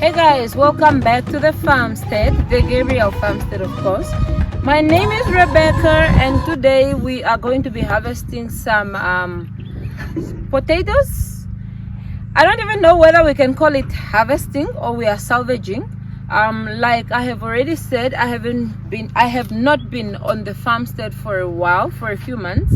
Hey guys, welcome back to the farmstead, the Gabriel farmstead, of course. My name is Rebecca, and today we are going to be harvesting some potatoes. I don't even know whether we can call it harvesting or we are salvaging. Like I have already said, I have not been on the farmstead for a while, for a few months,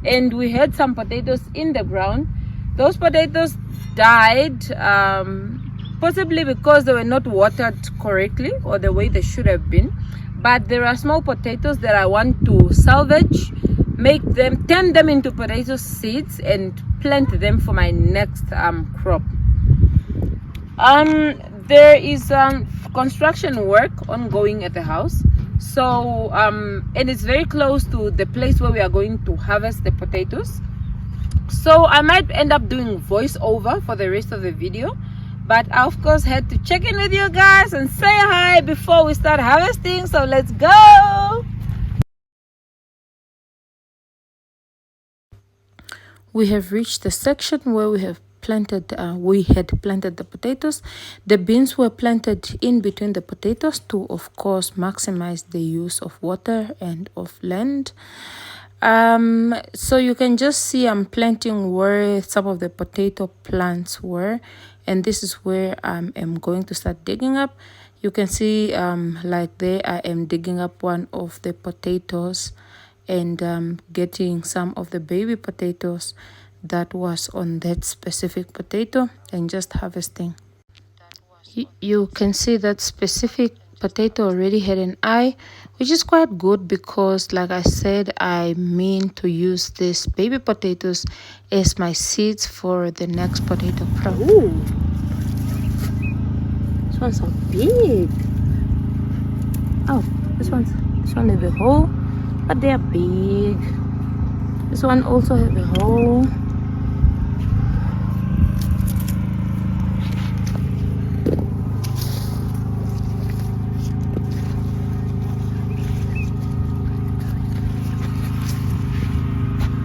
and we had some potatoes in the ground. Those potatoes died, possibly because they were not watered correctly or the way they should have been. But there are small potatoes that I want to salvage, turn them into potato seeds and plant them for my next crop. There is construction work ongoing at the house, so and it's very close to the place where we are going to harvest the potatoes. So I might end up doing voiceover for the rest of the video, but I of course had to check in with you guys and say hi before we start harvesting. So let's go. We have reached the section where we had planted the potatoes. The beans were planted in between the potatoes to of course maximize the use of water and of land. So you can just see I'm planting where some of the potato plants were, and this is where I am going to start digging up. You can see like there I am digging up one of the potatoes and getting some of the baby potatoes that was on that specific potato and just harvesting. You can see that specific potato already had an eye, which is quite good because like I said, I mean to use these baby potatoes as my seeds for the next potato crop. Ooh, this one's so big. Oh, this one has a hole, but they are big. This one also has a hole.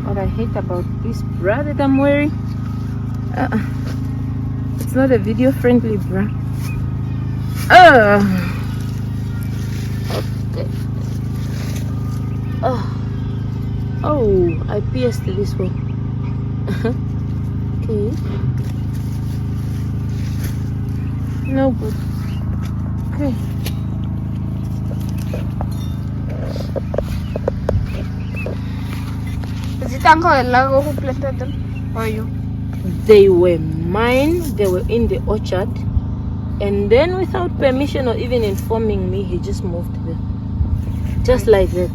What I hate about this bra that I'm wearing, it's not a video friendly bra. Okay. Oh, I pierced this one. Okay. No good. Okay. Is it Uncle Lago who planted them or you? They were mine. They were in the orchard, and then without permission or even informing me, he just moved them, just like that.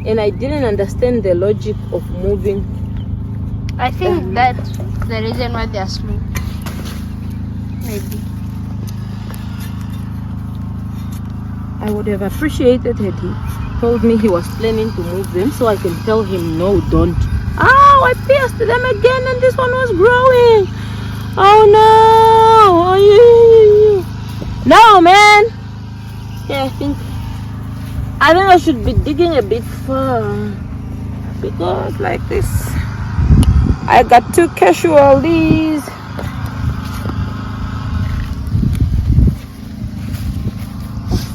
And I didn't understand the logic of moving. I think that's the reason why they are slow. Maybe. I would have appreciated had he told me he was planning to move them so I can tell him no, don't. Oh, I pierced them again and this one was growing. Oh no. Oh, no, man. Yeah, I think I should be digging a bit far because like this I got 2 casualties.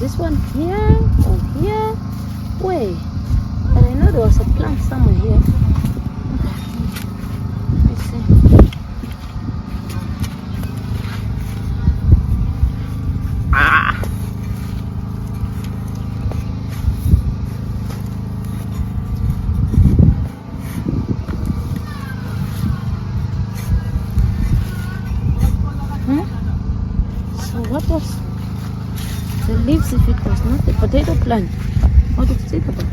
This one here or here? Wait, but I know there was a plant somewhere here. Let's see. Ah! So what was the leaves if it was not the potato plant? What is it about?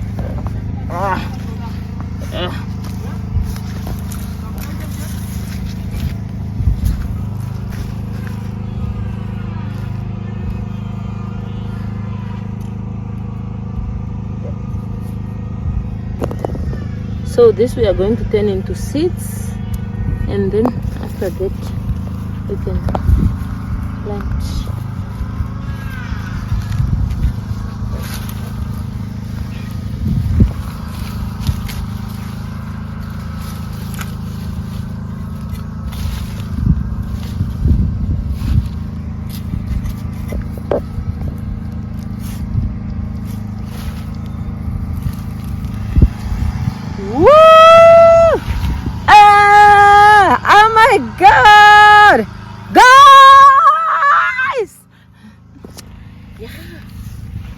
So this we are going to turn into seeds, and then after that we can plant.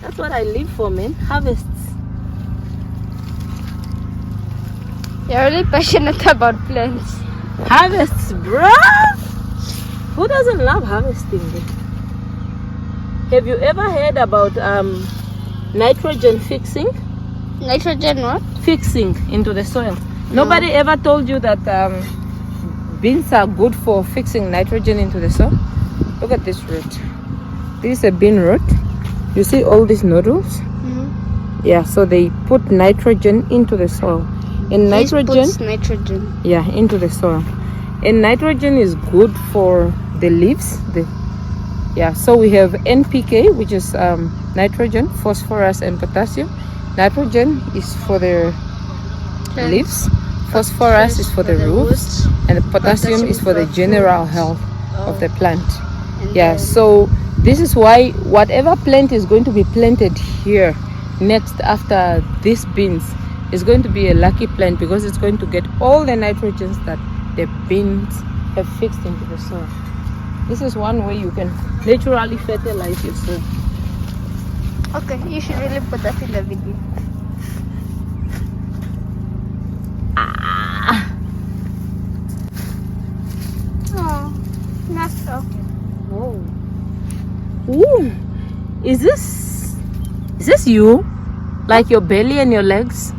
That's what I live for, man. Harvests. You're really passionate about plants. Harvests, bro. Who doesn't love harvesting? Have you ever heard about nitrogen fixing? Nitrogen what? Fixing into the soil. Nobody ever told you that beans are good for fixing nitrogen into the soil? Look at this root. This is a bean root. You see all these noodles? Yeah, so they put nitrogen into the soil. And nitrogen, puts nitrogen. yeah, into the soil. And nitrogen is good for the leaves. Yeah, so we have NPK, which is nitrogen, phosphorus, and potassium. Nitrogen is for the leaves. Phosphorus is for the roots, and the potassium is for the general health of the plant. Yeah, so this is why whatever plant is going to be planted here next after these beans is going to be a lucky plant, because it's going to get all the nitrogens that the beans have fixed into the soil. This is one way you can naturally fertilize your soil. Okay, you should really put that in the video. Oh, not so. Oh. Ooh. Is this you? Like your belly and your legs?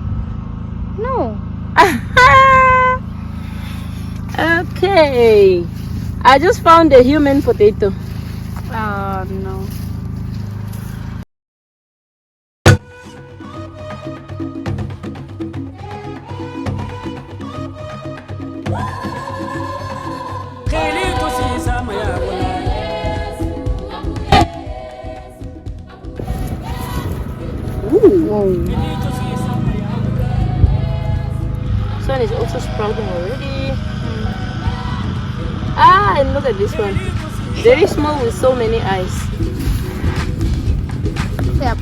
No. Okay. I just found a human potato. Oh no. Ooh. This one is also sprouting already. Ah, and look at this one. Very small with so many eyes. Yep.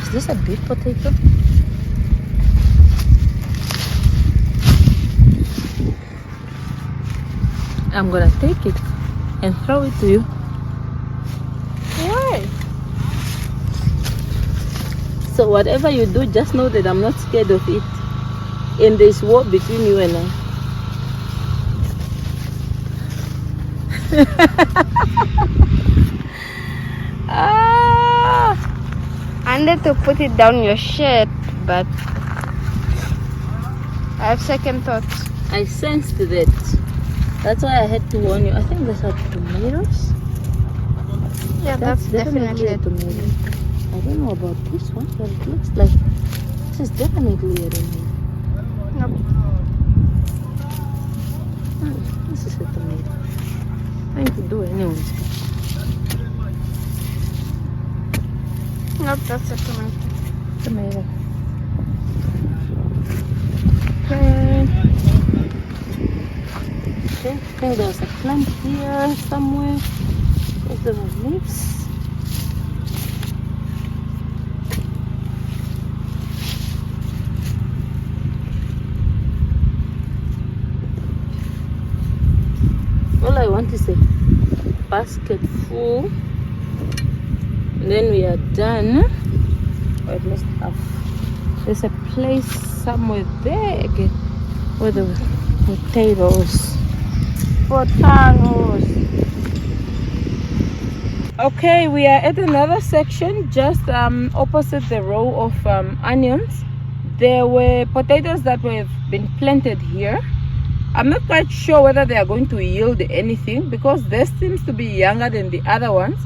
Is this a big potato? I'm gonna take it and throw it to you. Why? So whatever you do, just know that I'm not scared of it. And there's war between you and I. I need to put it down your shirt, but I have second thoughts. I sensed that. That's why I had to warn you. I think those are tomatoes. Yeah, that's definitely a tomato. I don't know about this one, but it looks like this is definitely a tomato. Nope. Oh, this is a tomato. I'm going to do it anyways. Nope, that's a tomato. Tomato. Okay. Okay, I think there's a plant here somewhere. Look at the leaves. All I want is a basket full, and then we are done. Or at least half. There's a place somewhere there again where the potatoes. Okay, we are at another section just opposite the row of onions. There were potatoes that have been planted here. I'm not quite sure whether they are going to yield anything because this seems to be younger than the other ones,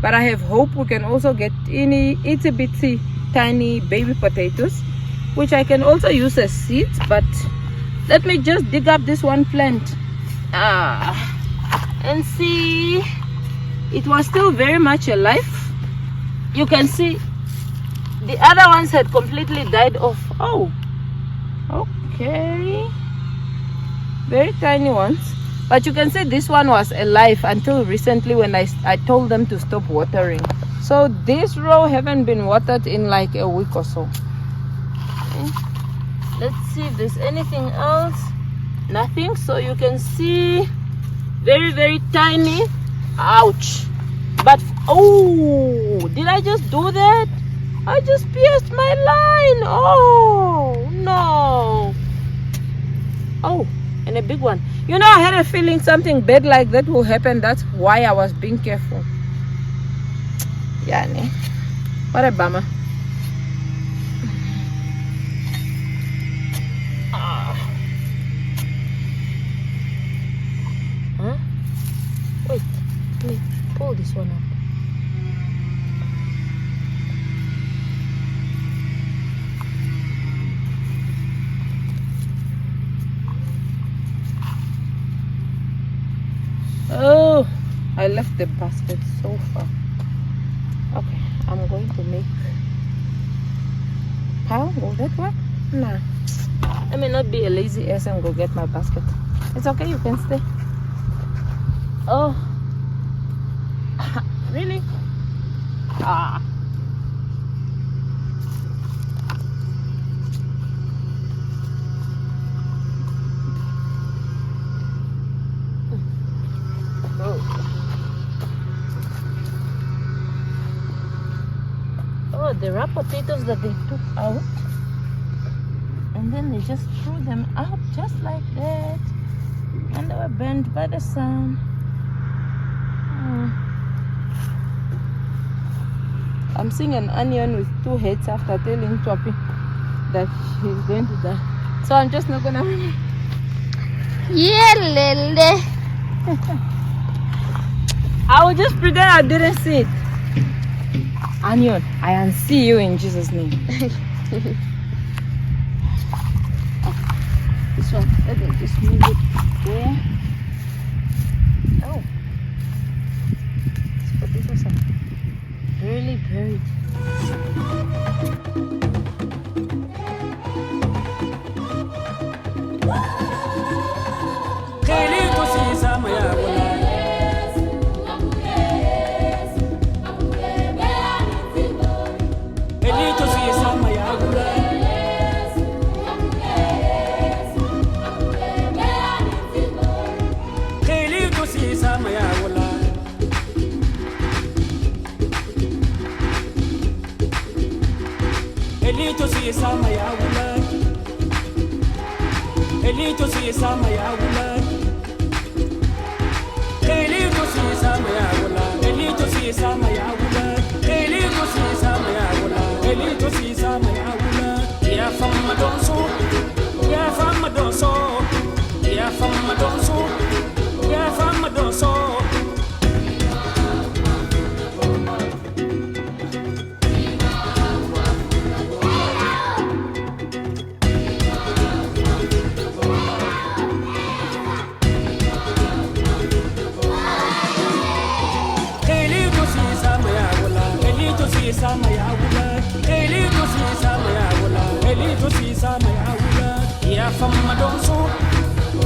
but I have hope we can also get itty bitty tiny baby potatoes, which I can also use as seeds. But let me just dig up this one plant and see. It was still very much alive. You can see the other ones had completely died off. Oh, okay, very tiny ones, but you can see this one was alive until recently when I told them to stop watering. So this row haven't been watered in like a week or so. Okay. Let's see if there's anything else. Nothing. So you can see very tiny. Ouch. But oh, did I just do that? I just pierced my line. Oh no. Oh, and a big one. You know, I had a feeling something bad like that will happen. That's why I was being careful. Yani, what a bummer. Huh? Wait, let me pull this one up. Oh, I left the basket so far. Okay, I'm going to make. How? Will that work? Nah. I may not be a lazy ass and go get my basket. It's okay, you can stay. Oh. Really? Ah. Oh, there are potatoes that they took out and then they just threw them out just like that, and they were burned by the sun. I'm seeing an onion with 2 heads after telling Twapi that he's going to die. So I'm just not gonna. Yeah, Lele. I will just pretend I didn't see it. Onion, I unsee you in Jesus' name. This one, let me just move it there. Oh, these potatoes are really buried. Elito si sama ya wula, elito si sama ya wula, elito si sama ya wula, elito si sama ya wula, elito si sama ya wula, elito si sama ya wula. Ya fama donso, ya fama donso, ya fama donso, ya fama donso. Sama ya wula, elito si sama ya wula, elito si sama ya wula. Ya fama donso,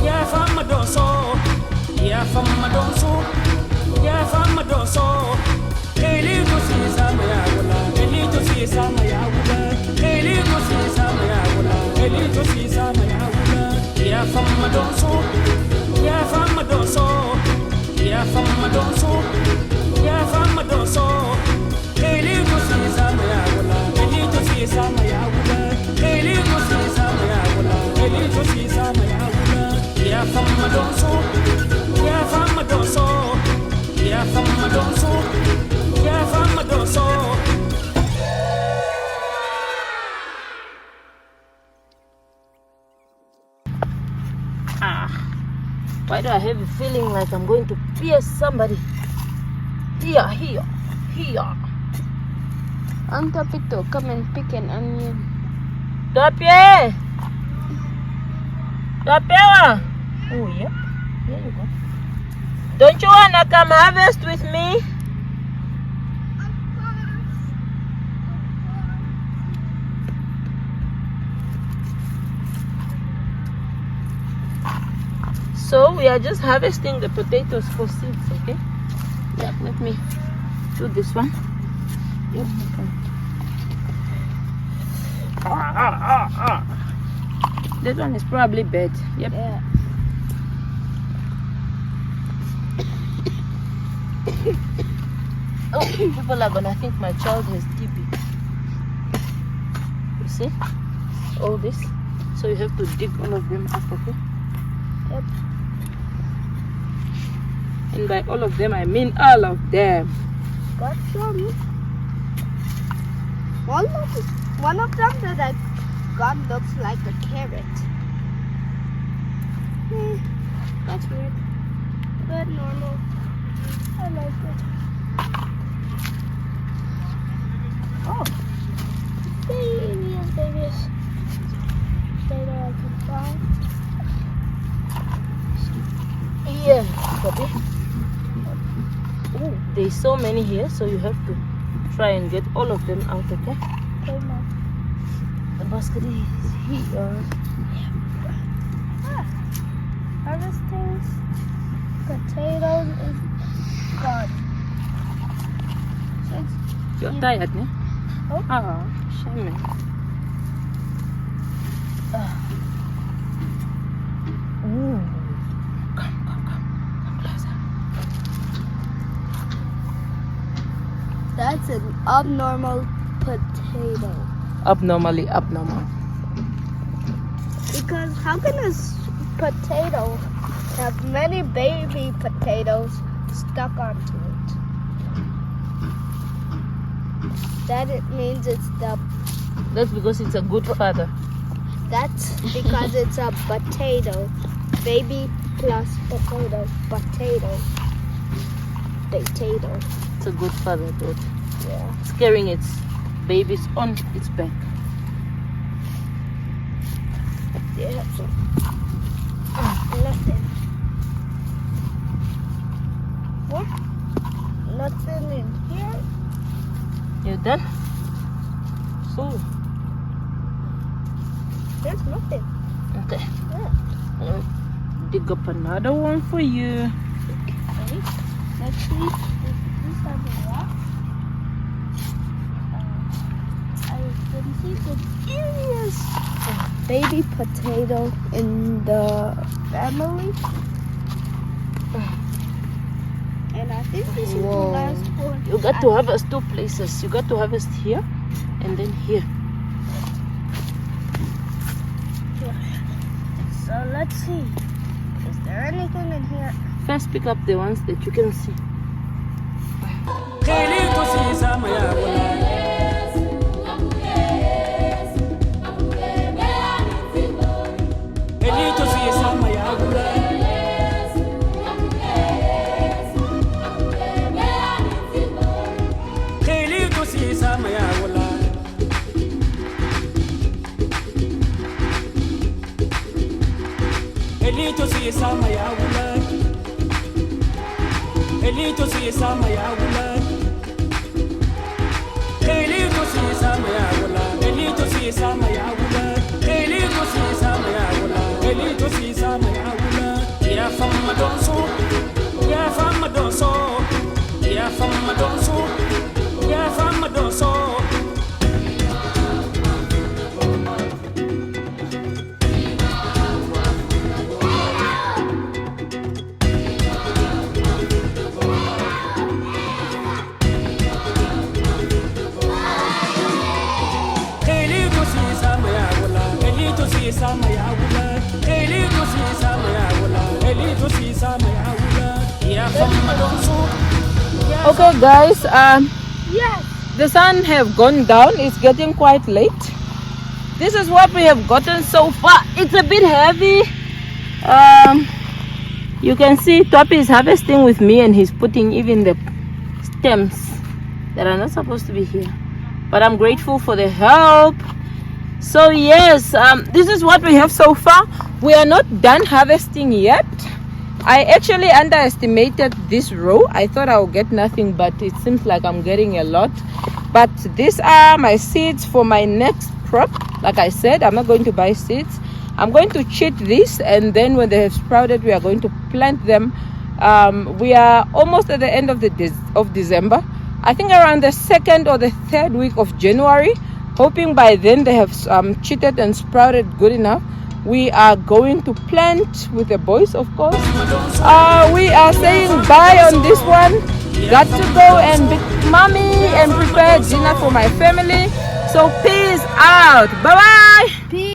ya fama donso, ya fama donso, ya fama donso. elito sisa mayawula ya famma donso ya famma donso ya famma donso ya famma donso elito sisa mayawula elito sisa mayawula elito sisa mayawula elito sisa mayawula ya famma donso ya famma donso ya famma donso ya famma donso. Why do I have a feeling like I'm going to pierce somebody? Here. Aunt Pito, come and pick an onion. Tapia! Oh, yep. Here you go. Don't you wanna come harvest with me? So we are just harvesting the potatoes for seeds, okay? Yeah, let me do this one. Yep. That one is probably bad. Yep. Yeah. Oh, people are gonna think my child has TB. You see? All this. So you have to dig all of them up, okay? Yep. And by all of them, I mean all of them. Got some. One of them that I got looks like a carrot. That's weird, but normal. I like it. Oh, babies. Potato I can find. Yeah, copy. Oh, there's so many here, so you have to try and get all of them out, okay? Okay, Mom. The basket is here. Harvesting potatoes is gone. You're tired, ne? Oh. Ah, shame. Ooh. Come closer. That's an abnormal potato. Abnormally abnormal. Because how can a potato have many baby potatoes stuck onto it? That it means it's That's because it's a good father. that's because it's a potato. Baby plus potato. Potato. It's a good father, dude. Yeah. It's carrying its babies on its back. Yeah. Nothing. What? Nothing in here? You done? So, There's nothing. okay. Yeah. I'll dig up another one for you. Okay. Let's see if this has a rock. I can see the curious baby potato in the family. And I think this is the Whoa. last one. You got to harvest two places. You got to harvest here and then here. So let's see. Is there anything in here? First, pick up the ones that you can see. elito sisa mayawula elito sisa mayawula elito sisa mayawula elito sisa mayawula elito sisa mayawula elito sisa mayawula elito sisa mayawula elito sisa mayawula elito sisa mayawula ya famma donso ya famma donso ya famma donso ya famma donso Okay guys, Yes. the sun have gone down. It's getting quite late. This is what we have gotten so far. It's a bit heavy. You can see Topi is harvesting with me, and he's putting even the stems that are not supposed to be here, but I'm grateful for the help. So yes, this is what we have so far. We are not done harvesting yet. I actually underestimated this row. I thought I would get nothing, but it seems like I'm getting a lot. But these are my seeds for my next crop. Like I said, I'm not going to buy seeds. I'm going to cheat this, and then when they have sprouted, we are going to plant them. We are almost at the end of December. I think around the 2nd or the 3rd week of January, hoping by then they have cheated and sprouted good enough. We are going to plant with the boys, of course. We are saying bye on this one. Got to go and be mommy and prepare dinner for my family. So peace out. Bye bye. Peace.